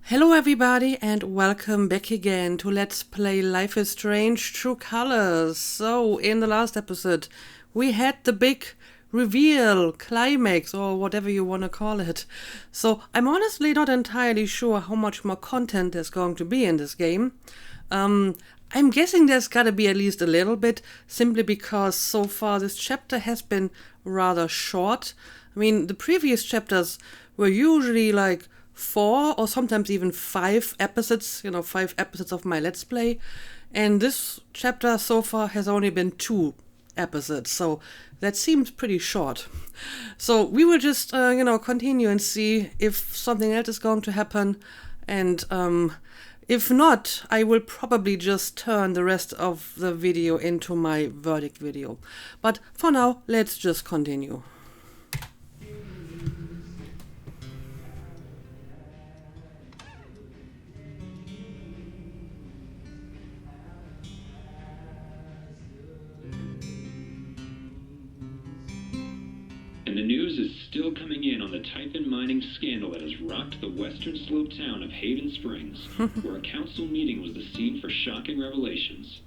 Hello everybody and welcome back again to Let's Play Life is Strange True Colors. So, in the last episode, we had the big reveal, climax, or whatever you want to call it. So, I'm honestly not entirely sure how much more content there's going to be in this game. I'm guessing there's gotta be at least a little bit, simply because so far this chapter has been rather short. I mean, the previous chapters were usually like 4 or sometimes even 5 episodes, 5 episodes of my Let's Play. And this chapter so far has only been 2 episodes, so that seems pretty short. So we will just, continue and see if something else is going to happen. And if not, I will probably just turn the rest of the video into my verdict video. But for now, let's just continue. And the news is still coming in on the Typhon mining scandal that has rocked the western slope town of Haven Springs, where a council meeting was the scene for shocking revelations.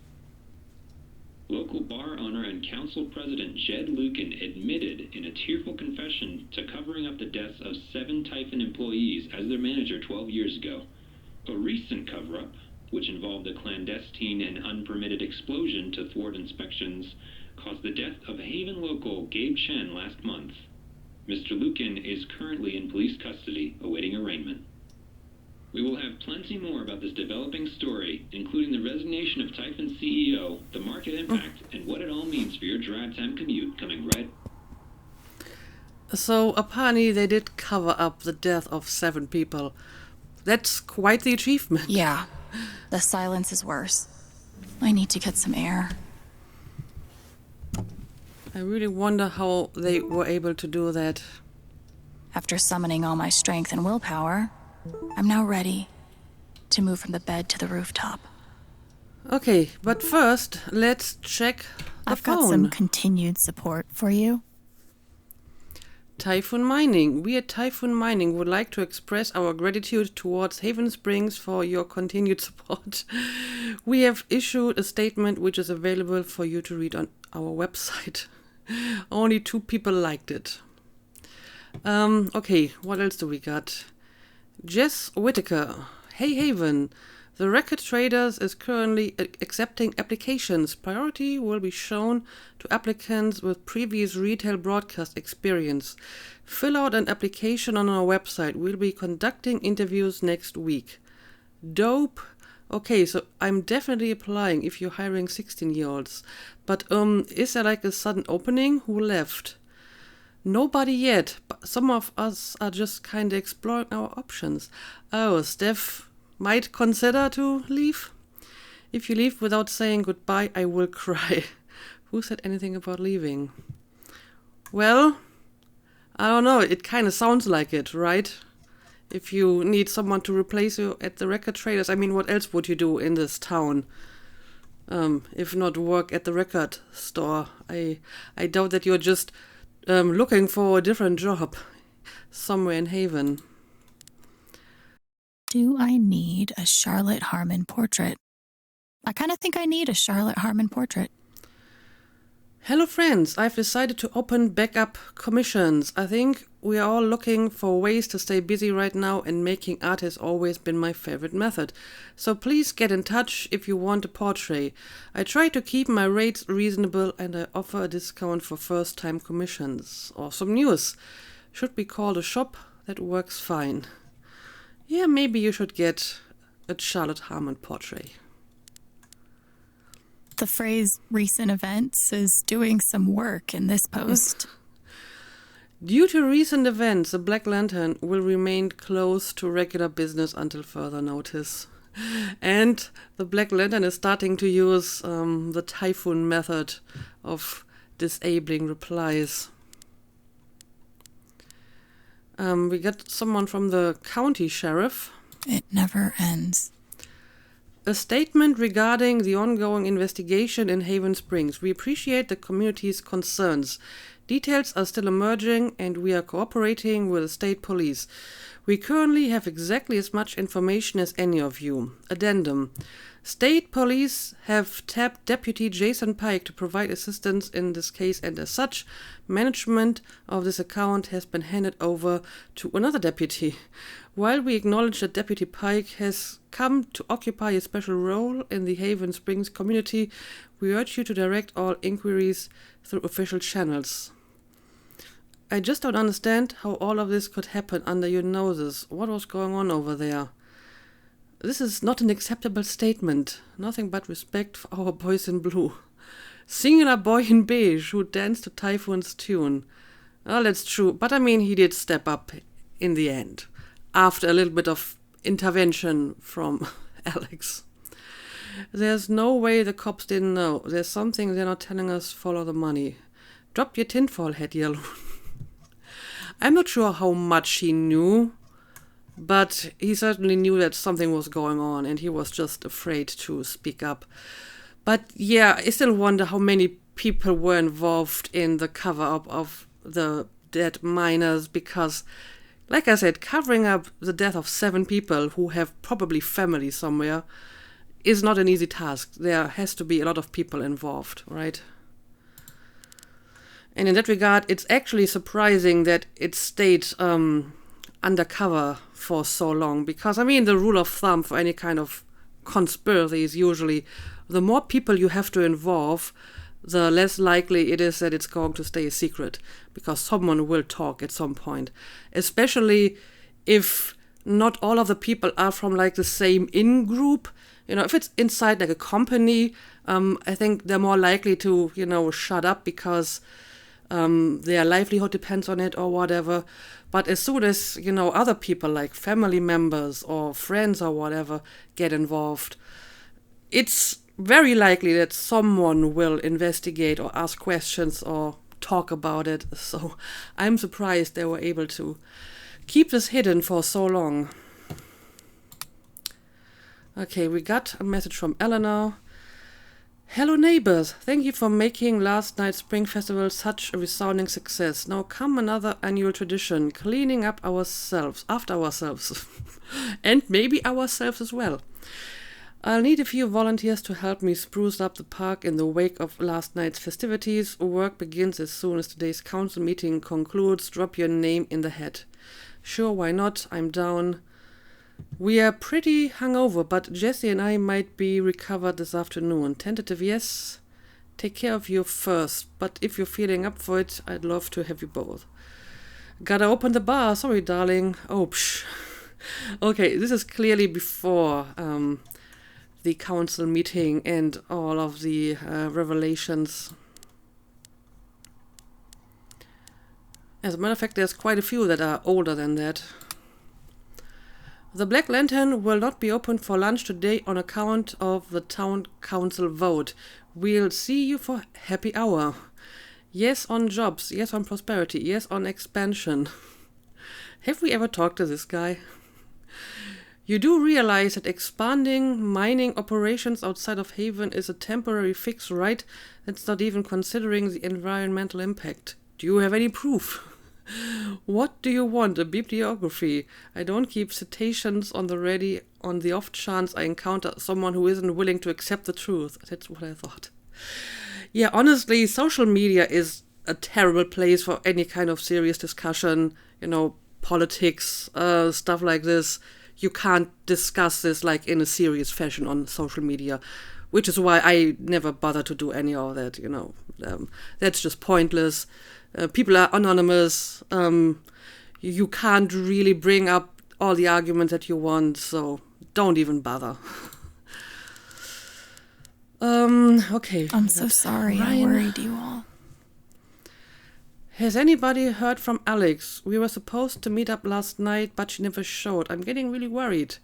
Local bar owner and council president Jed Lucan admitted in a tearful confession to covering up the deaths of 7 Typhon employees as their manager 12 years ago. A recent cover-up, which involved a clandestine and unpermitted explosion to thwart inspections, caused the death of Haven local Gabe Chen last month. Mr. Lucan is currently in police custody, awaiting arraignment. We will have plenty more about this developing story, including the resignation of Typhon CEO, the market impact, and what it all means for your drive time commute coming right. So apparently they did cover up the death of 7 people. That's quite the achievement. Yeah, the silence is worse. I need to get some air. I really wonder how they were able to do that. After summoning all my strength and willpower, I'm now ready to move from the bed to the rooftop. Okay, but first, let's check the I've phone. got some continued support for you. Typhon Mining. We at Typhon Mining would like to express our gratitude towards Haven Springs for your continued support. We have issued a statement which is available for you to read on our website. Only 2 people liked it. Okay, what else do we got? Jess Whitaker. Hey Haven. The Record Traders is currently accepting applications. Priority will be shown to applicants with previous retail broadcast experience. Fill out an application on our website. We'll be conducting interviews next week. Dope. Okay, so I'm definitely applying if you're hiring 16-year-olds. But is there like a sudden opening? Who left? Nobody yet, but some of us are just kind of exploring our options. Oh, Steph might consider to leave? If you leave without saying goodbye, I will cry. Who said anything about leaving? Well, I don't know, it kind of sounds like it, right? If you need someone to replace you at the Record Traders, I mean, what else would you do in this town? If not work at the record store. I doubt that you're just looking for a different job somewhere in Haven. Do I need a Charlotte Harmon portrait? I kind of think I need a Charlotte Harmon portrait. Hello friends, I've decided to open backup commissions. I think we are all looking for ways to stay busy right now, and making art has always been my favorite method. So please get in touch if you want a portrait. I try to keep my rates reasonable, and I offer a discount for first-time commissions. Awesome news. Should be called a shop that works fine. Yeah, maybe you should get a Charlotte Harmon portrait. The phrase recent events is doing some work in this post. Due to recent events, the Black Lantern will remain closed to regular business until further notice. And the Black Lantern is starting to use the Typhoon method of disabling replies. We got someone from the county sheriff. It never ends. A statement regarding the ongoing investigation in Haven Springs. We appreciate the community's concerns. Details are still emerging and we are cooperating with the state police. We currently have exactly as much information as any of you. Addendum. State police have tapped Deputy Jason Pike to provide assistance in this case, and as such, management of this account has been handed over to another deputy. While we acknowledge that Deputy Pike has come to occupy a special role in the Haven Springs community, we urge you to direct all inquiries through official channels. I just don't understand how all of this could happen under your noses. What was going on over there? This is not an acceptable statement. Nothing but respect for our boys in blue. Singular boy in beige who danced to Typhoon's tune. Well, that's true, but I mean, he did step up in the end, after a little bit of intervention from Alex. There's no way the cops didn't know. There's something they're not telling us. Follow the money. Drop your tinfoil hat, Yellow. I'm not sure how much he knew, but he certainly knew that something was going on and he was just afraid to speak up. But yeah, I still wonder how many people were involved in the cover-up of the dead miners, because, like I said, covering up the death of 7 people who have probably family somewhere is not an easy task. There has to be a lot of people involved, right? And in that regard, it's actually surprising that it stayed undercover for so long, because I mean, the rule of thumb for any kind of conspiracy is usually the more people you have to involve, the less likely it is that it's going to stay a secret, because someone will talk at some point, especially if not all of the people are from like the same in-group. You know, if it's inside like a company, I think they're more likely to, shut up because their livelihood depends on it or whatever. But as soon as, other people like family members or friends or whatever get involved, it's very likely that someone will investigate or ask questions or talk about it. So I'm surprised they were able to keep this hidden for so long. Okay, we got a message from Eleanor. Hello neighbors, thank you for making last night's Spring Festival such a resounding success. Now come another annual tradition, cleaning up after ourselves. And maybe ourselves as well. I'll need a few volunteers to help me spruce up the park in the wake of last night's festivities. Work begins as soon as today's council meeting concludes. Drop your name in the hat. Sure, why not? I'm down. We are pretty hungover, but Jesse and I might be recovered this afternoon. Tentative yes. Take care of you first, but if you're feeling up for it, I'd love to have you both. Gotta open the bar. Sorry, darling. Oh, psh. Okay, this is clearly before the council meeting and all of the revelations. As a matter of fact, there's quite a few that are older than that. The Black Lantern will not be open for lunch today on account of the town council vote. We'll see you for happy hour. Yes on jobs, yes on prosperity, yes on expansion. Have we ever talked to this guy? You do realize that expanding mining operations outside of Haven is a temporary fix, right? That's not even considering the environmental impact. Do you have any proof? What do you want? A bibliography? I don't keep citations on the ready on the off chance I encounter someone who isn't willing to accept the truth. That's what I thought. Yeah, honestly, social media is a terrible place for any kind of serious discussion, politics, stuff like this. You can't discuss this like in a serious fashion on social media, which is why I never bother to do any of that, that's just pointless. People are anonymous. You can't really bring up all the arguments that you want, so don't even bother. Okay. I'm so sorry. Ryan. I worried you all. Has anybody heard from Alex? We were supposed to meet up last night, but she never showed. I'm getting really worried.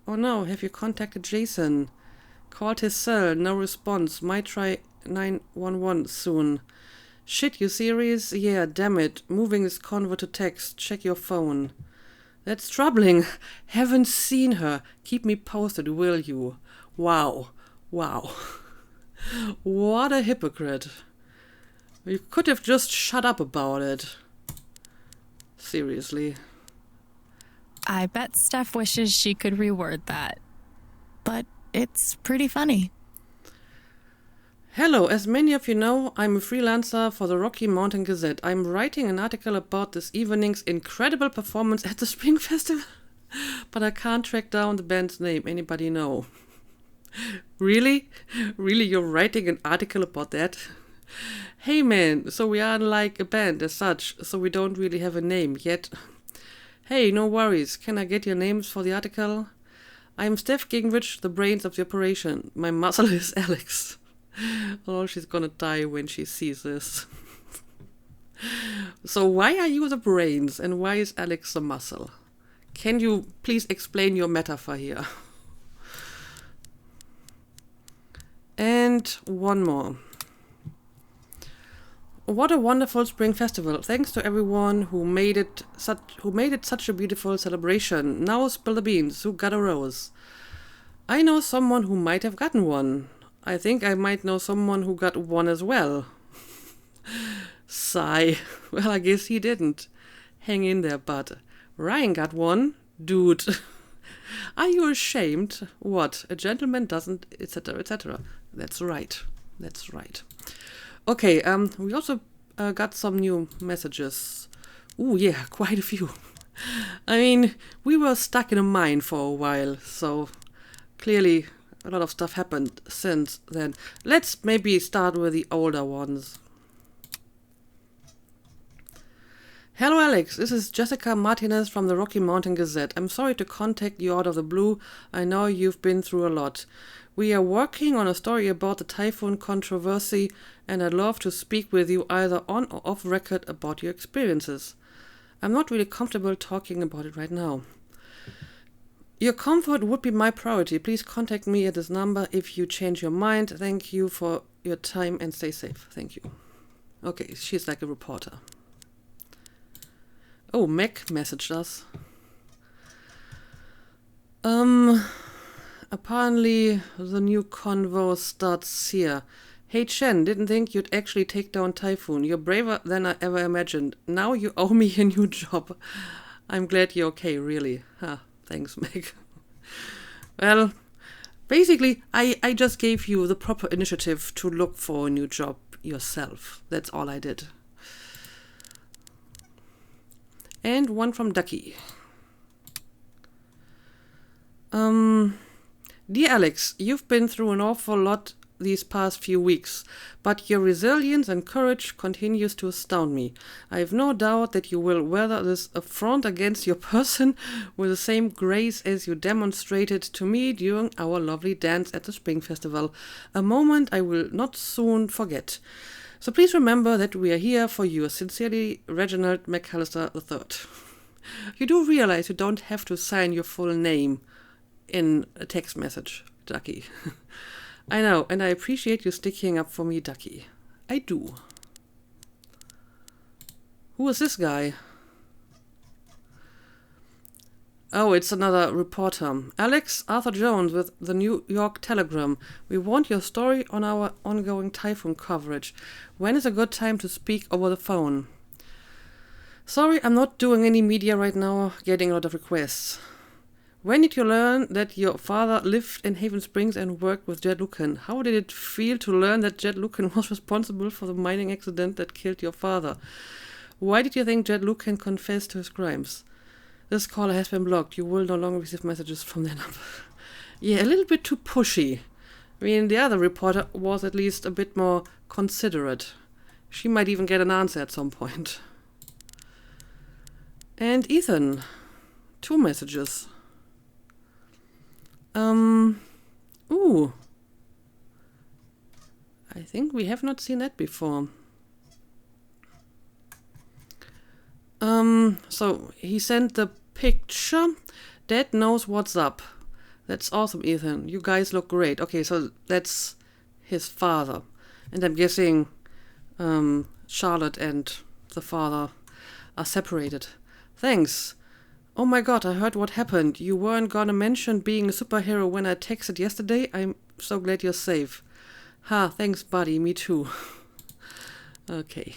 Oh no, have you contacted Jason? Called his cell, no response. Might try 911 soon. Shit, you serious? Yeah, damn it. Moving this convo to text. Check your phone. That's troubling. Haven't seen her. Keep me posted, will you? Wow. Wow. What a hypocrite. You could have just shut up about it. Seriously. I bet Steph wishes she could reword that. But it's pretty funny. Hello, as many of you know, I'm a freelancer for the Rocky Mountain Gazette. I'm writing an article about this evening's incredible performance at the Spring Festival. But I can't track down the band's name. Anybody know? Really? Really, you're writing an article about that? Hey man, so we aren't like a band as such, so we don't really have a name yet. Hey, no worries. Can I get your names for the article? I'm Steph Gingrich, the brains of the operation. My muscle is Alex. Oh, she's gonna die when she sees this. So why are you the brains and why is Alex the muscle? Can you please explain your metaphor here? And one more. What a wonderful spring festival. Thanks to everyone who made it such a beautiful celebration. Now spill the beans. Who got a rose? I know someone who might have gotten one. I think I might know someone who got one as well. Sigh. Well, I guess he didn't. Hang in there, bud. Ryan got one. Dude. Are you ashamed? What? A gentleman doesn't, etc., etc. That's right. That's right. Okay, we also got some new messages. Ooh, yeah, quite a few. I mean, we were stuck in a mine for a while, so clearly a lot of stuff happened since then. Let's maybe start with the older ones. Hello Alex, this is Jessica Martinez from the Rocky Mountain Gazette. I'm sorry to contact you out of the blue. I know you've been through a lot. We are working on a story about the typhoon controversy, and I'd love to speak with you either on or off record about your experiences. I'm not really comfortable talking about it right now. Your comfort would be my priority. Please contact me at this number if you change your mind. Thank you for your time and stay safe. Thank you. Okay, she's like a reporter. Oh, Meg messaged us. Apparently the new convo starts here. Hey Chen, didn't think you'd actually take down Typhoon. You're braver than I ever imagined. Now you owe me a new job. I'm glad you're okay, really. Thanks, Meg. Well, basically, I just gave you the proper initiative to look for a new job yourself. That's all I did. And one from Ducky. Dear Alex, you've been through an awful lot these past few weeks, but your resilience and courage continues to astound me. I have no doubt that you will weather this affront against your person with the same grace as you demonstrated to me during our lovely dance at the Spring Festival, a moment I will not soon forget. So please remember that we are here for you. Sincerely, Reginald McAllister III. You do realize you don't have to sign your full name in a text message, Ducky. I know, and I appreciate you sticking up for me, Ducky. I do. Who is this guy? Oh, it's another reporter. Alex, Arthur Jones with the New York Telegram. We want your story on our ongoing typhoon coverage. When is a good time to speak over the phone? Sorry, I'm not doing any media right now, getting a lot of requests. When did you learn that your father lived in Haven Springs and worked with Jed Lucan? How did it feel to learn that Jed Lucan was responsible for the mining accident that killed your father? Why did you think Jed Lucan confessed to his crimes? This caller has been blocked. You will no longer receive messages from their number. Yeah, a little bit too pushy. I mean, the other reporter was at least a bit more considerate. She might even get an answer at some point. And Ethan. 2 messages. Ooh. I think we have not seen that before. So he sent the picture. Dad knows what's up. That's awesome, Ethan. You guys look great. Okay, so that's his father. And I'm guessing Charlotte and the father are separated. Thanks. Oh my god, I heard what happened. You weren't gonna mention being a superhero when I texted yesterday. I'm so glad you're safe. Ha, thanks buddy, me too. Okay.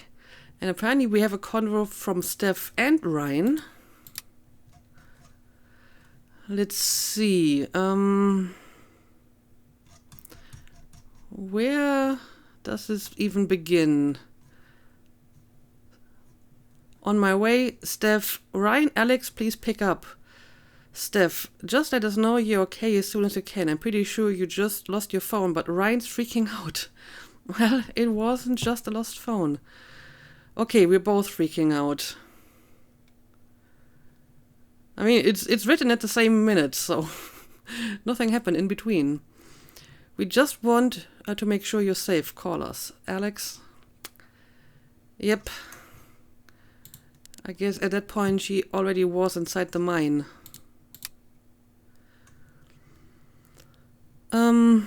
And apparently we have a convo from Steph and Ryan. Let's see. Where does this even begin? On my way, Steph. Ryan, Alex, please pick up. Steph, just let us know you're okay as soon as you can. I'm pretty sure you just lost your phone, but Ryan's freaking out. Well, it wasn't just a lost phone. Okay, we're both freaking out. I mean, it's written at the same minute, so nothing happened in between. We just want to make sure you're safe. Call us. Alex? Yep. I guess at that point she already was inside the mine. Okay,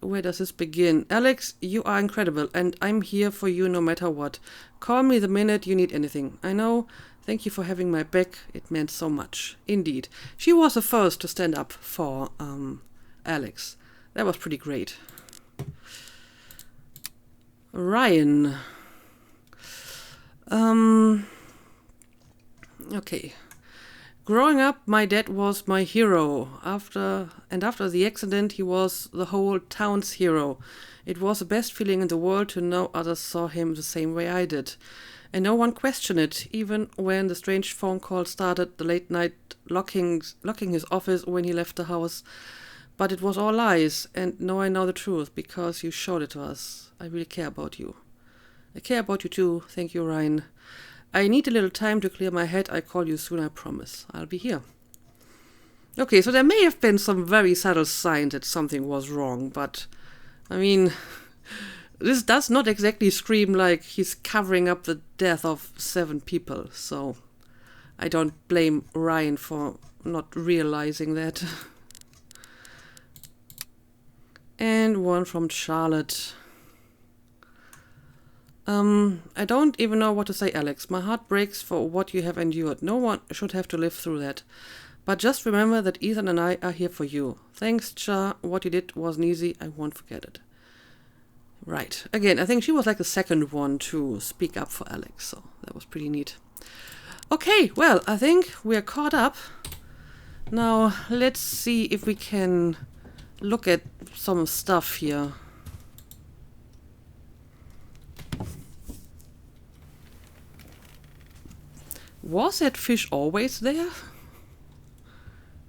where does this begin? Alex, you are incredible, and I'm here for you no matter what. Call me the minute you need anything. I know. Thank you for having my back. It meant so much. Indeed. She was the first to stand up for Alex. That was pretty great. Ryan. Okay. Growing up, my dad was my hero. After the accident, he was the whole town's hero. It was the best feeling in the world to know others saw him the same way I did. And no one questioned it, even when the strange phone call started, the late night locking his office when he left the house. But it was all lies, and now I know the truth, because you showed it to us. I really care about you. I care about you too. Thank you, Ryan. I need a little time to clear my head. I'll call you soon, I promise. I'll be here. Okay, so there may have been some very subtle signs that something was wrong, but, I mean, this does not exactly scream like he's covering up the death of 7 people, so I don't blame Ryan for not realizing that. And one from Charlotte. I don't even know what to say, Alex. My heart breaks for what you have endured. No one should have to live through that. But just remember that Ethan and I are here for you. Thanks, Cha. What you did wasn't easy. I won't forget it. Right. Again, I think she was like the second one to speak up for Alex, so that was pretty neat. Okay, well, I think we are caught up. Now, let's see if we can look at some stuff here. Was that fish always there?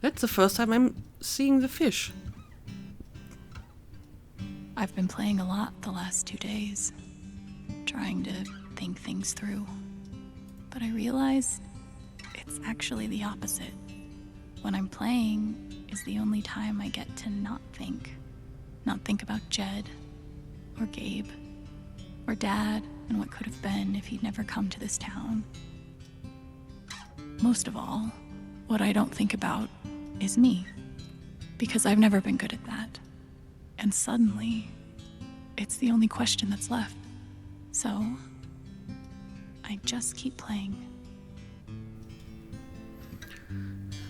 That's the first time I'm seeing the fish. I've been playing a lot the last 2 days, trying to think things through. But I realize it's actually the opposite. When I'm playing is the only time I get to not think. Not think about Jed, or Gabe, or Dad, and what could have been if he'd never come to this town. Most of all, what I don't think about is me, because I've never been good at that. And suddenly, it's the only question that's left. So, I just keep playing.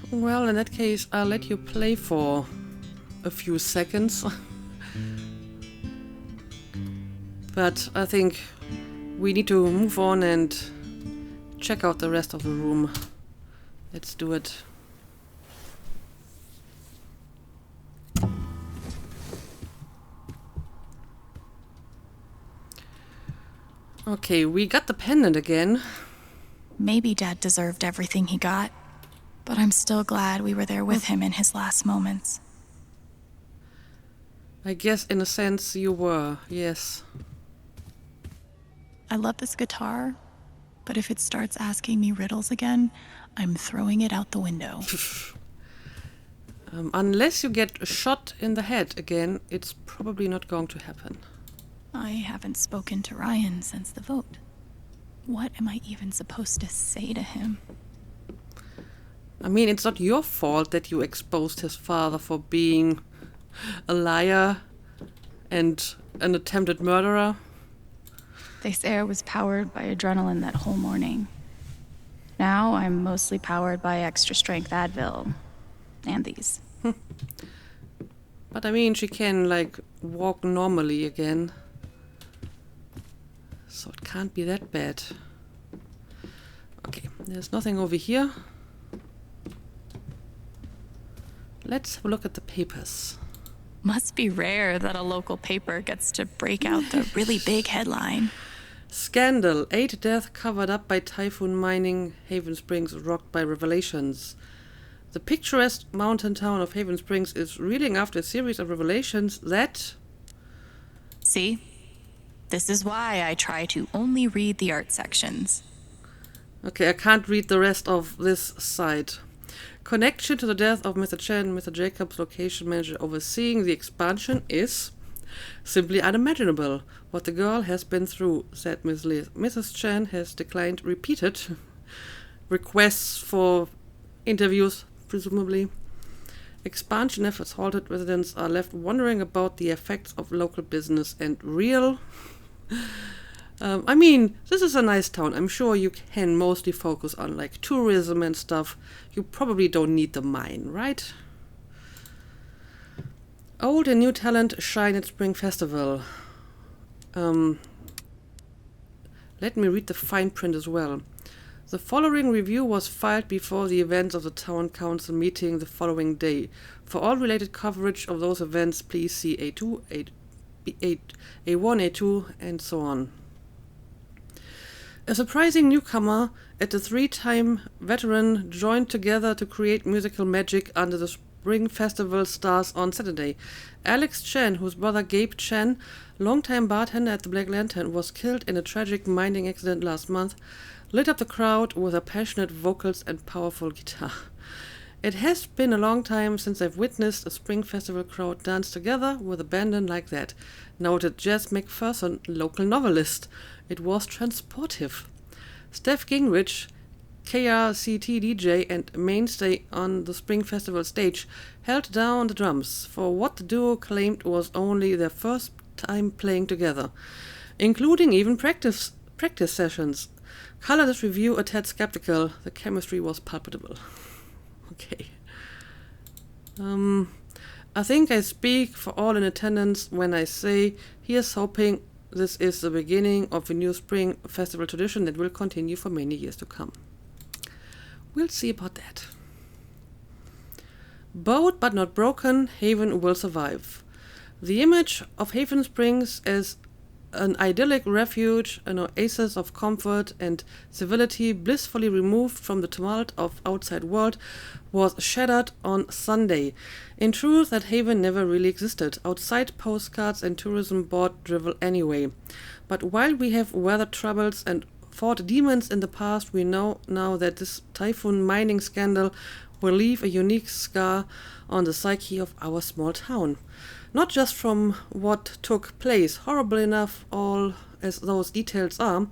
Well, in that case, I'll let you play for a few seconds. But I think we need to move on and check out the rest of the room. Let's do it. Okay, we got the pendant again. Maybe Dad deserved everything he got, but I'm still glad we were there with him in his last moments. I guess in a sense you were, yes. I love this guitar, but if it starts asking me riddles again, I'm throwing it out the window. Unless you get shot in the head again, it's probably not going to happen. I haven't spoken to Ryan since the vote. What am I even supposed to say to him? I mean, it's not your fault that you exposed his father for being a liar and an attempted murderer. They say I was powered by adrenaline that whole morning. Now I'm mostly powered by extra strength Advil. And these. But I mean, she can, like, walk normally again. So it can't be that bad. Okay, there's nothing over here. Let's have a look at the papers. Must be rare that a local paper gets to break out the really big headline. Scandal. 8 deaths covered up by typhoon mining. Haven Springs rocked by revelations. The picturesque mountain town of Haven Springs is reeling after a series of revelations that... See? This is why I try to only read the art sections. Okay, I can't read the rest of this side. Connection to the death of Mr. Chen, Mr. Jacobs, location manager overseeing the expansion, is simply unimaginable. What the girl has been through, said Miss Liz. Mrs. Chen has declined repeated requests for interviews, presumably. Expansion efforts halted. Residents are left wondering about the effects of local business and real... I mean, this is a nice town. I'm sure you can mostly focus on, like, tourism and stuff. You probably don't need the mine, right? Old and new talent shine at Spring Festival. Let me read the fine print as well. The following review was filed before the events of the Town Council meeting the following day. For all related coverage of those events, please see A2, A1, A2, and so on. A surprising newcomer and a 3-time veteran joined together to create musical magic under the Spring Festival stars on Saturday. Alex Chen, whose brother Gabe Chen, longtime bartender at the Black Lantern, was killed in a tragic mining accident last month, lit up the crowd with her passionate vocals and powerful guitar. It has been a long time since I've witnessed a Spring Festival crowd dance together with abandon like that, noted Jess McPherson, local novelist. It was transportive. Steph Gingrich, KRCT DJ and mainstay on the Spring Festival stage, held down the drums for what the duo claimed was only their first time playing together, including even practice sessions. Color this review a tad skeptical. The chemistry was palpable. Okay. I think I speak for all in attendance when I say here's hoping this is the beginning of a new Spring Festival tradition that will continue for many years to come. We'll see about that. Bowed but not broken, Haven will survive. The image of Haven Springs as an idyllic refuge, an oasis of comfort and civility blissfully removed from the tumult of outside world, was shattered on Sunday. In truth, that haven never really existed. Outside postcards and tourism board drivel anyway. But while we have weathered troubles and fought demons in the past, we know now that this typhoon mining scandal will leave a unique scar on the psyche of our small town. Not just from what took place, horrible enough all as those details are,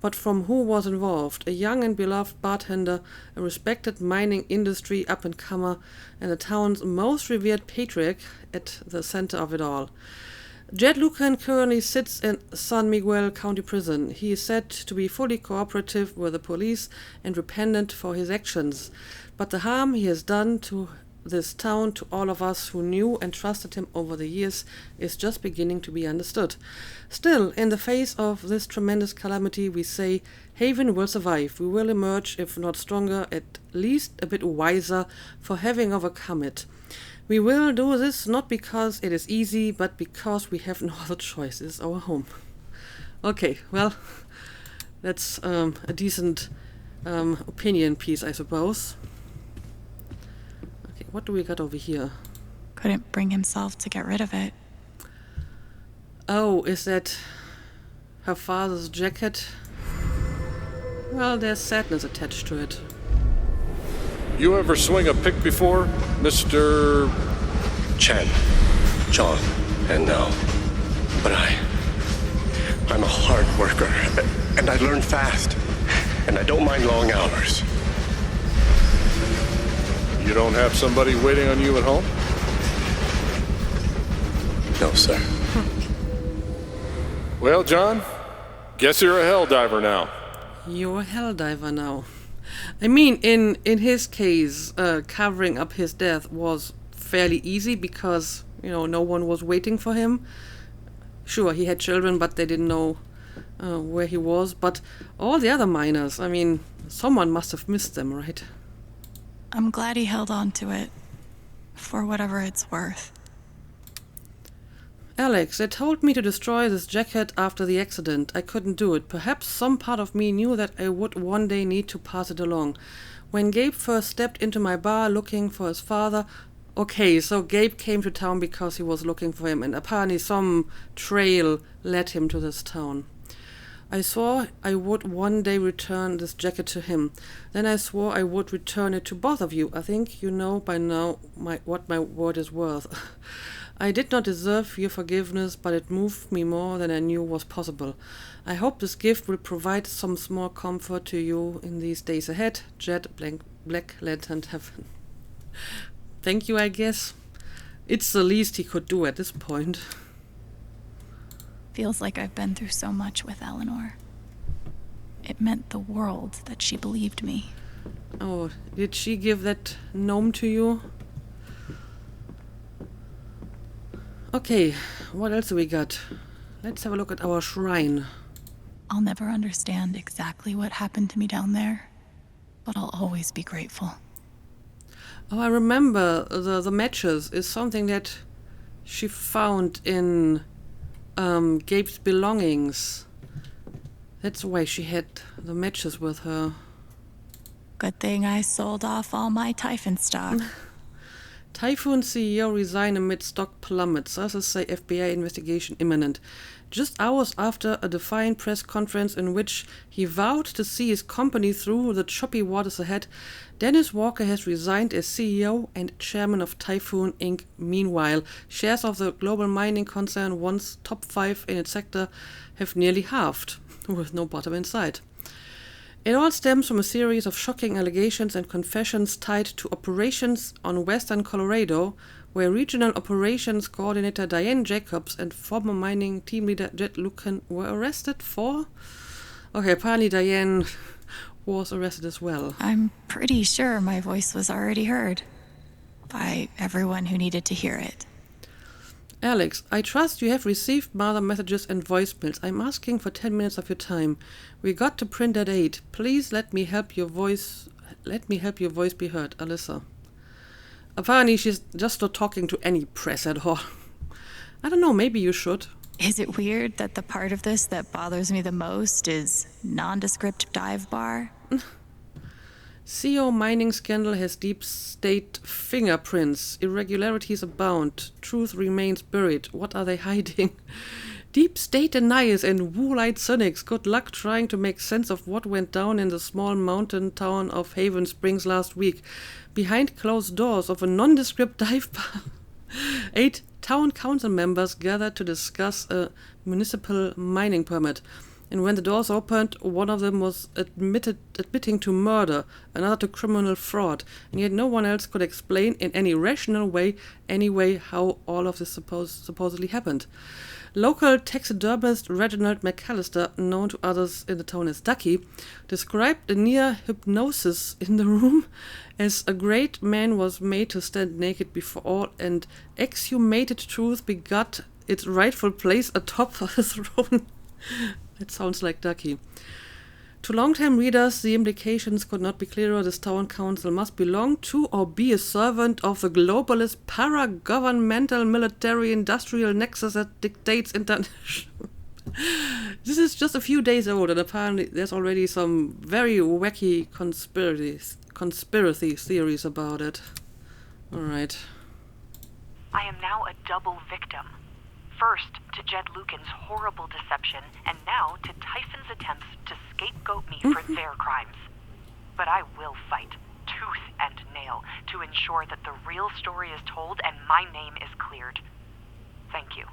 but from who was involved. A young and beloved bartender, a respected mining industry up-and-comer, and the town's most revered patriarch at the center of it all. Jed Lucan currently sits in San Miguel County Prison. He is said to be fully cooperative with the police and repentant for his actions. But the harm he has done to this town, to all of us who knew and trusted him over the years, is just beginning to be understood. Still, in the face of this tremendous calamity, we say Haven will survive. We will emerge, if not stronger, at least a bit wiser for having overcome it. We will do this not because it is easy, but because we have no other choice. It is our home. Okay, well, that's a decent opinion piece, I suppose. Okay, what do we got over here? Couldn't bring himself to get rid of it. Oh, is that her father's jacket? Well, there's sadness attached to it. You ever swing a pick before, Mr. Chen, John, and now. But I'm a hard worker, and I learn fast, and I don't mind long hours. You don't have somebody waiting on you at home? No, sir. Well, John, guess you're a hell diver now. You're a hell diver now. I mean, in his case, covering up his death was fairly easy because, no one was waiting for him. Sure, he had children, but they didn't know where he was. But all the other miners, I mean, someone must have missed them, right? I'm glad he held on to it, for whatever it's worth. Alex, they told me to destroy this jacket after the accident. I couldn't do it. Perhaps some part of me knew that I would one day need to pass it along. When Gabe first stepped into my bar looking for his father... Okay, so Gabe came to town because he was looking for him, and apparently some trail led him to this town. I swore I would one day return this jacket to him. Then I swore I would return it to both of you. I think you know by now what my word is worth. I did not deserve your forgiveness, but it moved me more than I knew was possible. I hope this gift will provide some small comfort to you in these days ahead. Jed, Black Lantern Heaven. Thank you, I guess. It's the least he could do at this point. Feels like I've been through so much with Eleanor. It meant the world that she believed me. Oh, did she give that gnome to you? Okay, what else do we got? Let's have a look at our shrine. I'll never understand exactly what happened to me down there, but I'll always be grateful. Oh, I remember the matches is something that she found in Gabe's belongings. That's why she had the matches with her. Good thing I sold off all my Typhon stock. Typhoon CEO resign amid stock plummets. Sources say FBI investigation imminent. Just hours after a defiant press conference in which he vowed to see his company through the choppy waters ahead, Dennis Walker has resigned as CEO and chairman of Typhoon Inc. Meanwhile, shares of the global mining concern, once top 5 in its sector, have nearly halved, with no bottom in sight. It all stems from a series of shocking allegations and confessions tied to operations on western Colorado, where regional operations coordinator Diane Jacobs and former mining team leader Jed Lucan were arrested for... Okay, apparently Diane was arrested as well. I'm pretty sure my voice was already heard by everyone who needed to hear it. Alex, I trust you have received Mother messages and voicemails. I'm asking for 10 minutes of your time. We got to print at 8. Please let me help your voice be heard, Alyssa. Apparently she's just not talking to any press at all. I don't know, maybe you should. Is it weird that the part of this that bothers me the most is nondescript dive bar? CEO mining scandal has deep state fingerprints. Irregularities abound. Truth remains buried. What are they hiding? Deep state deniers and wool-eyed cynics. Good luck trying to make sense of what went down in the small mountain town of Haven Springs last week, behind closed doors of a nondescript dive bar. 8 town council members gathered to discuss a municipal mining permit. And when the doors opened, one of them was admitting to murder, another to criminal fraud, and yet no one else could explain in any rational way, how all of this supposedly happened. Local taxidermist Reginald McAllister, known to others in the town as Ducky, described a near hypnosis in the room as a great man was made to stand naked before all, and exhumated truth begot its rightful place atop of the throne. It sounds like Ducky. To long-time readers, the implications could not be clearer. This town council must belong to or be a servant of the globalist para-governmental military-industrial nexus that dictates international... This is just a few days old, and apparently there's already some very wacky conspiracy theories about it. Alright. I am now a double victim. First, to Jed Lucan's horrible deception, and now to Typhon's attempts to scapegoat me for their crimes. But I will fight, tooth and nail, to ensure that the real story is told and my name is cleared. Thank you.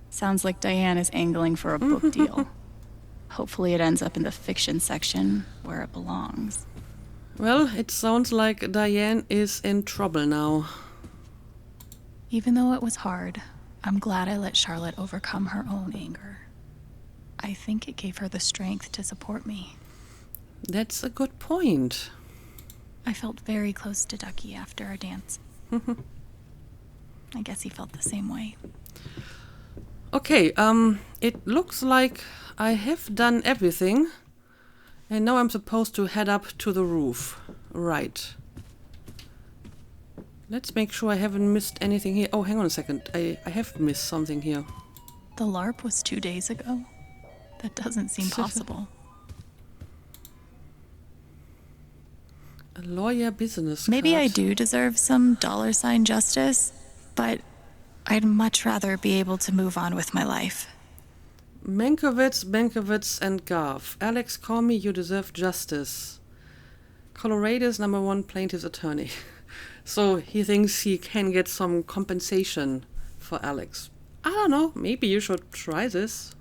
Sounds like Diane is angling for a book deal. Hopefully it ends up in the fiction section, where it belongs. Well, it sounds like Diane is in trouble now. Even though it was hard, I'm glad I let Charlotte overcome her own anger. I think it gave her the strength to support me. That's a good point. I felt very close to Ducky after our dance. I guess he felt the same way. Okay, it looks like I have done everything. And now I'm supposed to head up to the roof. Right. Let's make sure I haven't missed anything here. Oh, hang on a second. I have missed something here. The LARP was 2 days ago? That doesn't seem possible. A lawyer business Maybe I card. do deserve some $ justice, but I'd much rather be able to move on with my life. Mankiewicz, and Garf. Alex, call me, you deserve justice. Colorado's #1 plaintiff's attorney. So he thinks he can get some compensation for Alex. I don't know, maybe you should try this.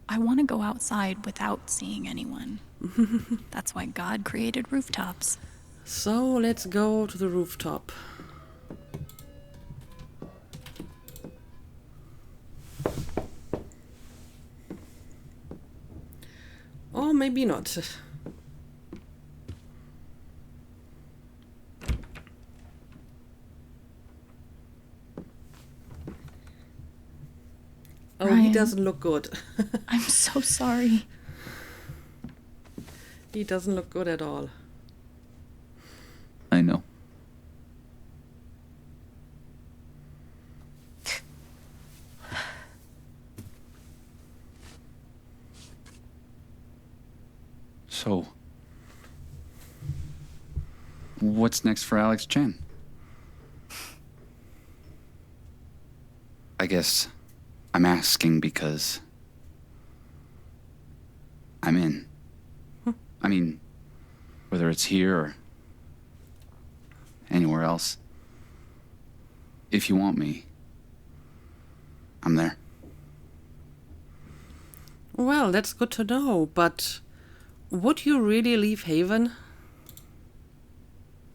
I want to go outside without seeing anyone. That's why God created rooftops. So let's go to the rooftop. Or maybe not. Oh, he Ryan. doesn't look good. I'm so sorry. He doesn't look good at all. I know. So, what's next for Alex Chen? I guess I'm asking because I'm in. I mean, whether it's here or anywhere else, if you want me, I'm there. Well, that's good to know, but would you really leave Haven?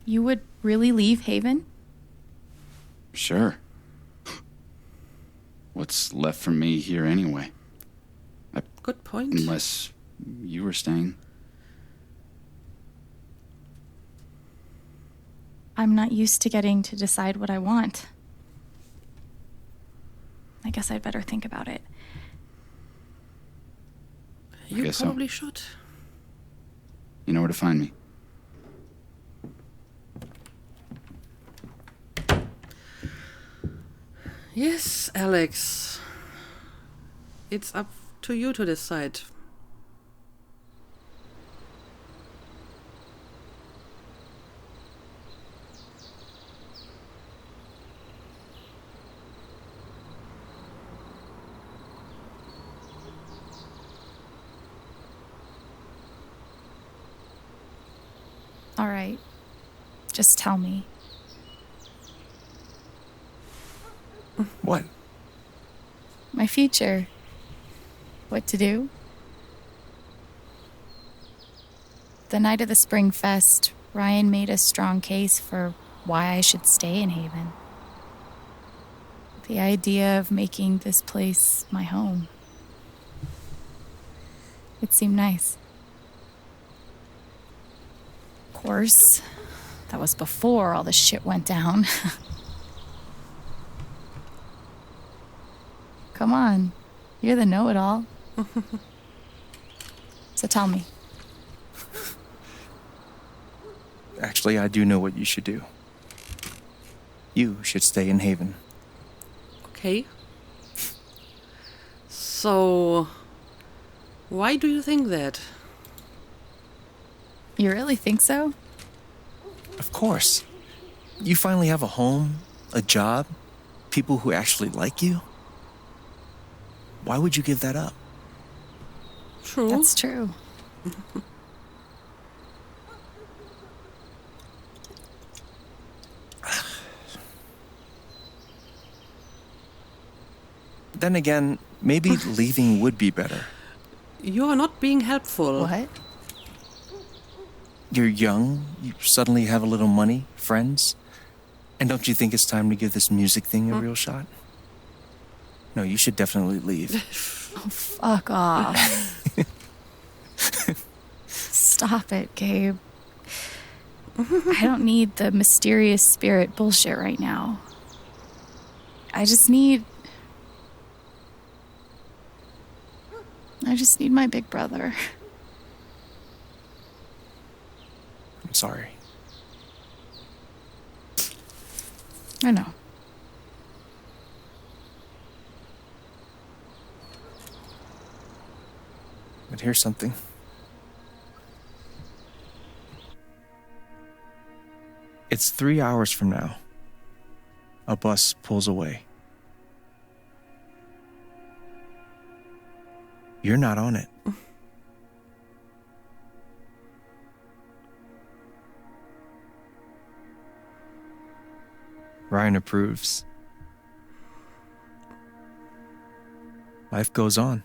You would really leave Haven? Sure. What's left for me here anyway? Good point. Unless you were staying. I'm not used to getting to decide what I want. I guess I'd better think about it. You guess so. probably should. You know where to find me. Yes, Alex. It's up to you to decide. All right. Just tell me. What? My future. What to do? The night of the Spring Fest, Ryan made a strong case for why I should stay in Haven. The idea of making this place my home. It seemed nice. Of course, that was before all the shit went down. Come on, you're the know-it-all. So tell me. Actually, I do know what you should do. You should stay in Haven. Okay. So, why do you think that? You really think so? Of course. You finally have a home, a job, people who actually like you. Why would you give that up? True. That's true. Then again, maybe leaving would be better. You're not being helpful. What? You're young, you suddenly have a little money, friends. And don't you think it's time to give this music thing a real shot? No, you should definitely leave. Fuck off. Stop it, Gabe. I don't need the mysterious spirit bullshit right now. I just need my big brother. I'm sorry. I know. But here's something. It's 3 hours from now. A bus pulls away. You're not on it. Ryan approves. Life goes on.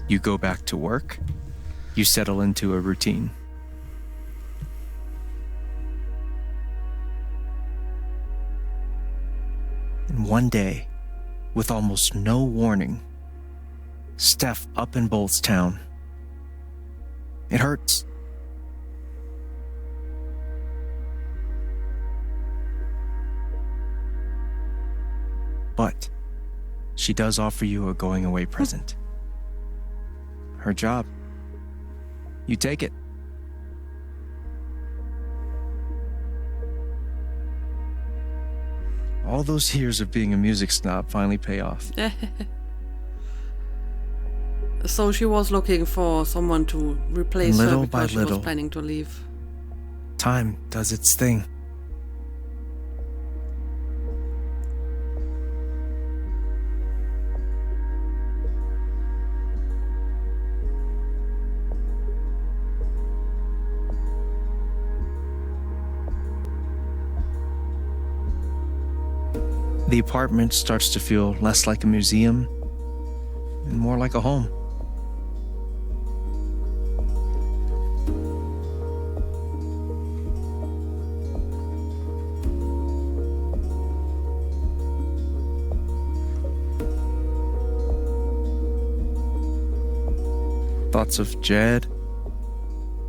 You go back to work. You settle into a routine. And one day, with almost no warning, Steph up and bolts town. It hurts. But she does offer you a going away present. Her job. You take it. All those years of being a music snob finally pay off. So she was looking for someone to replace Little her by because she was little. planning to leave. Time does its thing. The apartment starts to feel less like a museum and more like a home. Thoughts of Jed,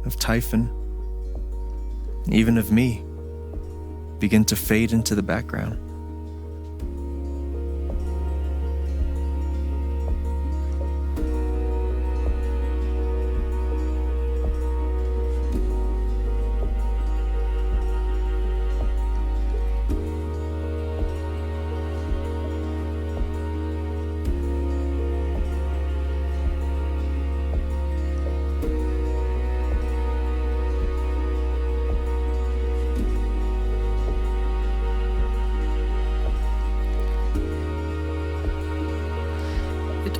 of Typhon, and even of me begin to fade into the background.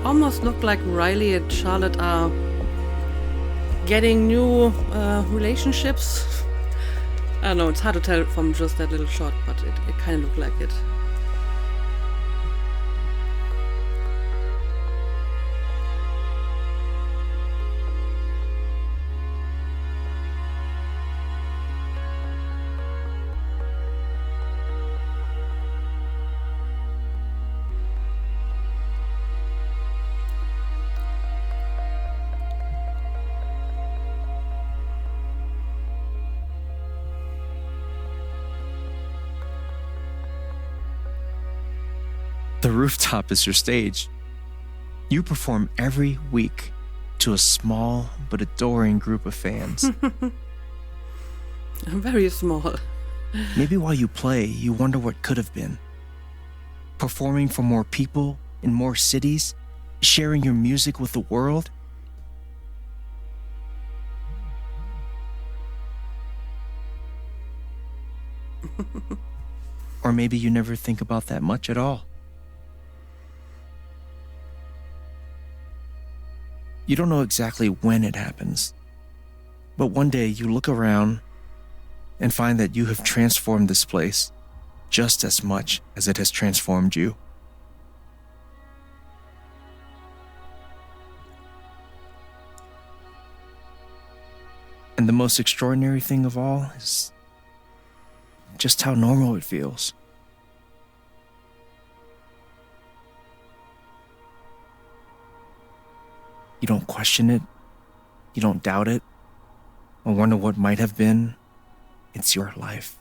Almost looked like Riley and Charlotte are getting new relationships. I don't know, it's hard to tell from just that little shot, but it kind of looked like it. The rooftop is your stage. You perform every week to a small but adoring group of fans. Very small. Maybe while you play, you wonder what could have been. Performing for more people in more cities, sharing your music with the world. Or maybe you never think about that much at all. You don't know exactly when it happens, but one day you look around and find that you have transformed this place just as much as it has transformed you. And the most extraordinary thing of all is just how normal it feels. You don't question it. You don't doubt it. Or wonder what might have been. It's your life.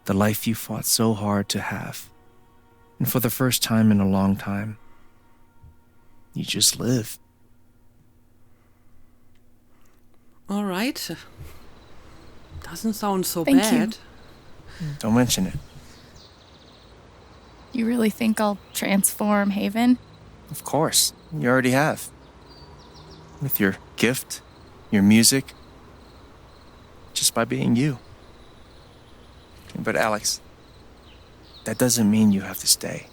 The life you fought so hard to have. And for the first time in a long time, you just live. All right. Doesn't sound so Thank bad. Don't mention it. You really think I'll transform Haven? Of course, you already have. With your gift, your music, just by being you. But Alex, that doesn't mean you have to stay.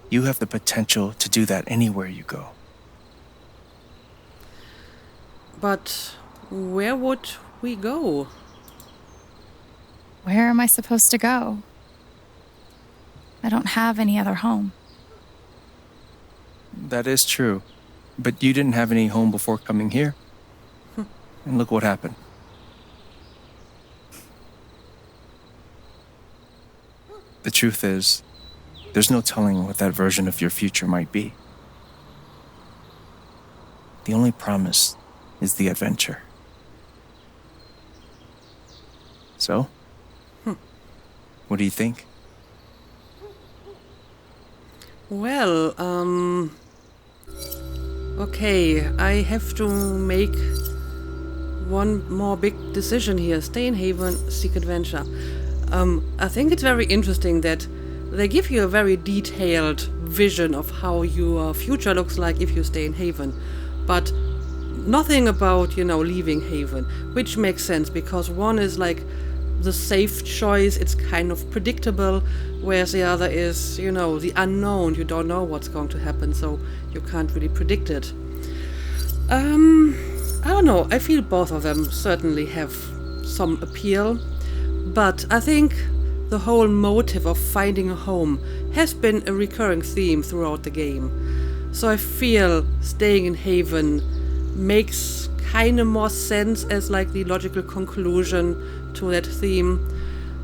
You have the potential to do that anywhere you go. But where would we go? Where am I supposed to go? I don't have any other home. That is true. But you didn't have any home before coming here. And look what happened. The truth is, there's no telling what that version of your future might be. The only promise is the adventure. So? What do you think? Well, okay, I have to make one more big decision here. Stay in Haven, seek adventure. I think it's very interesting that they give you a very detailed vision of how your future looks like if you stay in Haven. But nothing about, leaving Haven, which makes sense because one is like the safe choice, it's kind of predictable, whereas the other is, the unknown. You don't know what's going to happen, so you can't really predict it. I don't know, I feel both of them certainly have some appeal, but I think the whole motive of finding a home has been a recurring theme throughout the game. So I feel staying in Haven makes kind of more sense as like the logical conclusion to that theme.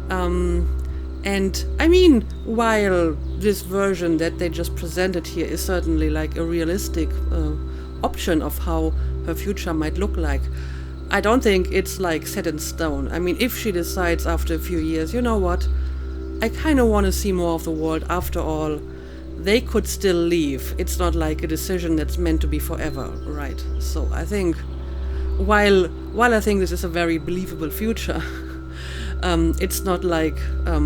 And I mean, while this version that they just presented here is certainly like a realistic option of how her future might look like, I don't think it's like set in stone. I mean, if she decides after a few years, you know what, I kind of want to see more of the world after all, they could still leave. It's not like a decision that's meant to be forever, right? So I think while I think this is a very believable future, it's not like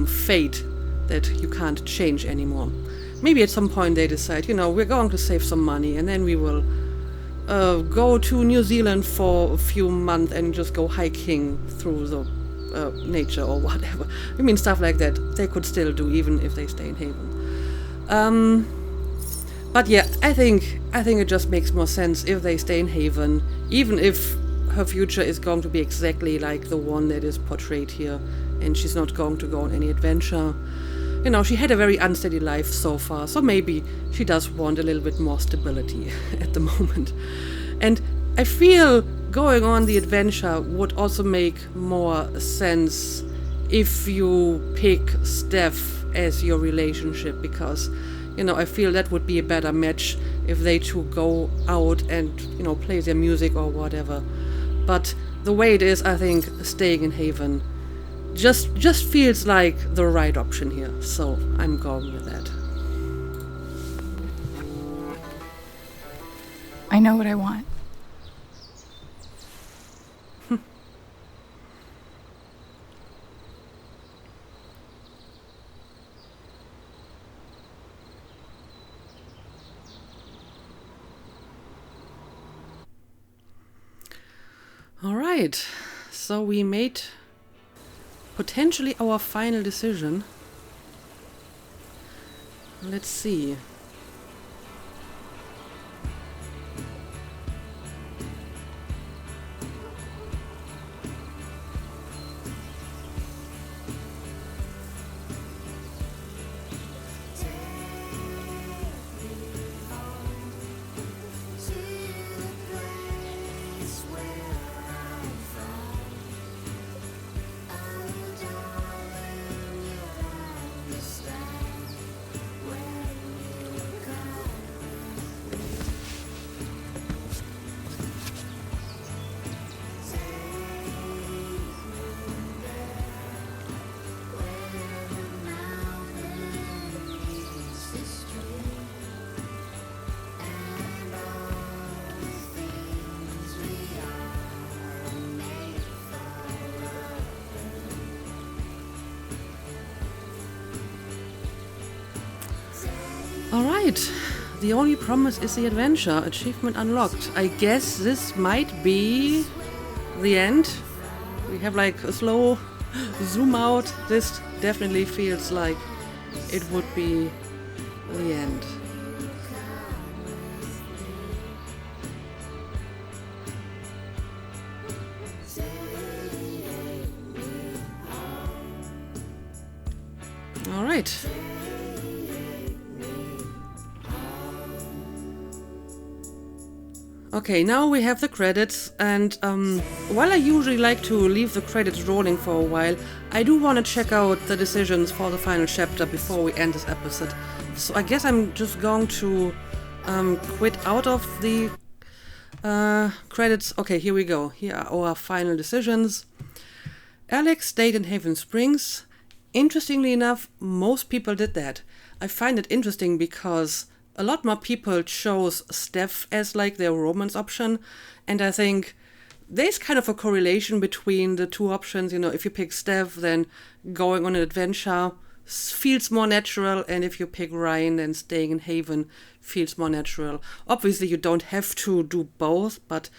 fate that you can't change anymore. Maybe at some point they decide, we're going to save some money and then we will go to New Zealand for a few months and just go hiking through the nature or whatever. I mean, stuff like that they could still do even if they stay in Haven. But yeah, I think it just makes more sense if they stay in Haven, even if her future is going to be exactly like the one that is portrayed here, and she's not going to go on any adventure. She had a very unsteady life so far, so maybe she does want a little bit more stability at the moment. And I feel going on the adventure would also make more sense if you pick Steph as your relationship, because I feel that would be a better match if they two go out and play their music or whatever. But the way it is, I think staying in Haven just feels like the right option here, so I'm going with that. I know what I want. All right, so we made potentially our final decision. Let's see. Alright, the only promise is the adventure. Achievement unlocked. I guess this might be the end. We have like a slow zoom out. This definitely feels like it would be the end. All right. Okay, now we have the credits, and while I usually like to leave the credits rolling for a while, I do want to check out the decisions for the final chapter before we end this episode. So I guess I'm just going to quit out of the credits. Okay, here we go. Here are our final decisions. Alex stayed in Haven Springs. Interestingly enough, most people did that. I find it interesting because a lot more people chose Steph as like their romance option, and I think there's kind of a correlation between the two options. You know, if you pick Steph, then going on an adventure feels more natural, and if you pick Ryan, then staying in Haven feels more natural. Obviously, you don't have to do both, but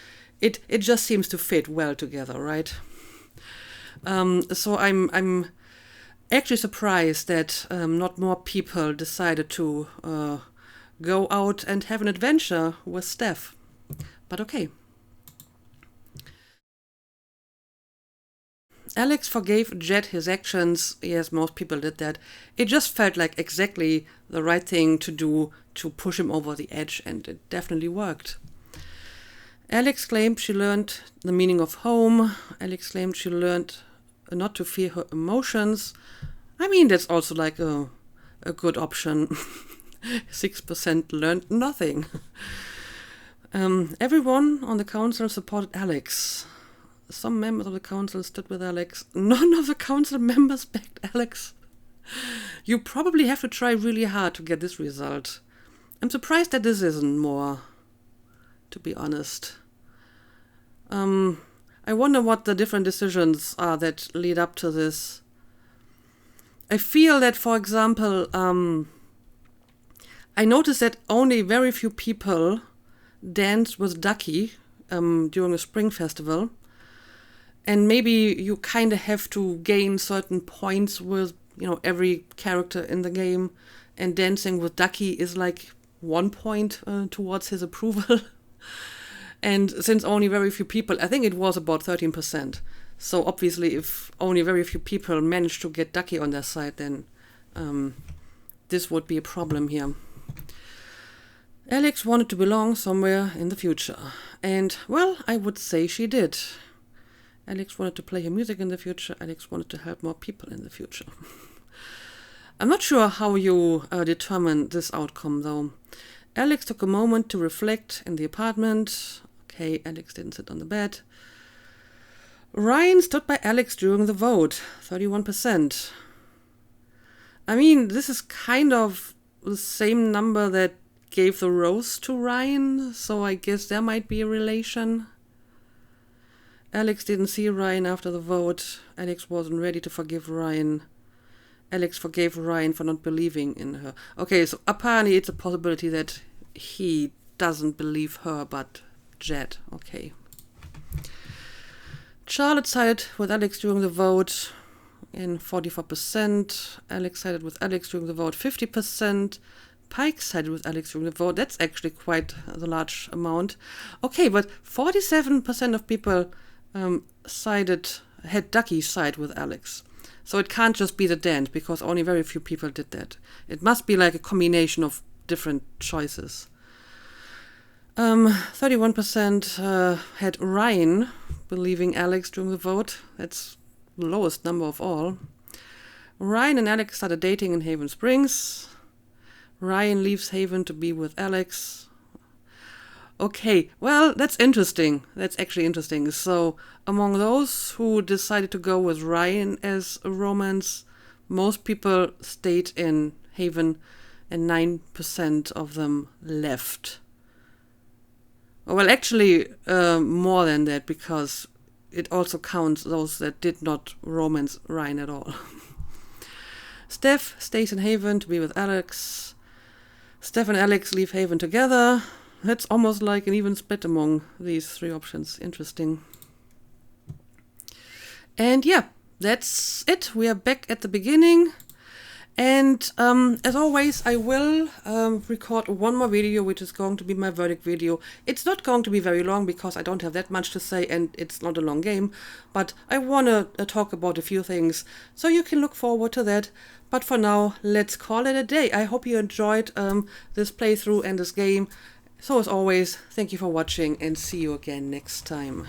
it just seems to fit well together, right? So I'm actually surprised that not more people decided to go out and have an adventure with Steph. But okay. Alex forgave Jed his actions. Yes, most people did that. It just felt like exactly the right thing to do to push him over the edge, and it definitely worked. Alex claimed she learned the meaning of home. Alex claimed she learned not to fear her emotions. I mean, that's also like a good option. 6% learned nothing. Everyone on the council supported Alex. Some members of the council stood with Alex. None of the council members backed Alex. You probably have to try really hard to get this result. I'm surprised that this isn't more, to be honest. I wonder what the different decisions are that lead up to this. I feel that, for example, I noticed that only very few people danced with Ducky during the Spring Festival. And maybe you kind of have to gain certain points with, you know, every character in the game. And dancing with Ducky is like 1 point towards his approval. And since only very few people, I think it was about 13%. So obviously if only very few people managed to get Ducky on their side, then this would be a problem here. Alex wanted to belong somewhere in the future. And, well, I would say she did. Alex wanted to play her music in the future. Alex wanted to help more people in the future. I'm not sure how you determine this outcome, though. Alex took a moment to reflect in the apartment. Okay, Alex didn't sit on the bed. Ryan stood by Alex during the vote, 31%. I mean, this is kind of the same number that gave the rose to Ryan, so I guess there might be a relation. Alex didn't see Ryan after the vote. Alex wasn't ready to forgive Ryan. Alex forgave Ryan for not believing in her. Okay, so apparently it's a possibility that he doesn't believe her, but Jed. Okay. Charlotte sided with Alex during the vote in 44%. Alex sided with Alex during the vote, 50%. Pike sided with Alex during the vote. That's actually quite a large amount. Okay, but 47% of people had Ducky side with Alex. So it can't just be the dance, because only very few people did that. It must be like a combination of different choices. 31% had Ryan believing Alex during the vote. That's the lowest number of all. Ryan and Alex started dating in Haven Springs. Ryan leaves Haven to be with Alex. Okay, well, that's interesting. That's actually interesting. So, among those who decided to go with Ryan as a romance, most people stayed in Haven and 9% of them left. Well, actually, more than that, because it also counts those that did not romance Ryan at all. Steph stays in Haven to be with Alex. Steph and Alex leave Haven together. That's almost like an even split among these three options. Interesting. And yeah, that's it. We are back at the beginning. And as always, I will record one more video, which is going to be my verdict video. It's not going to be very long because I don't have that much to say and it's not a long game. But I want to talk about a few things, so you can look forward to that. But for now, let's call it a day. I hope you enjoyed this playthrough and this game. So as always, thank you for watching and see you again next time.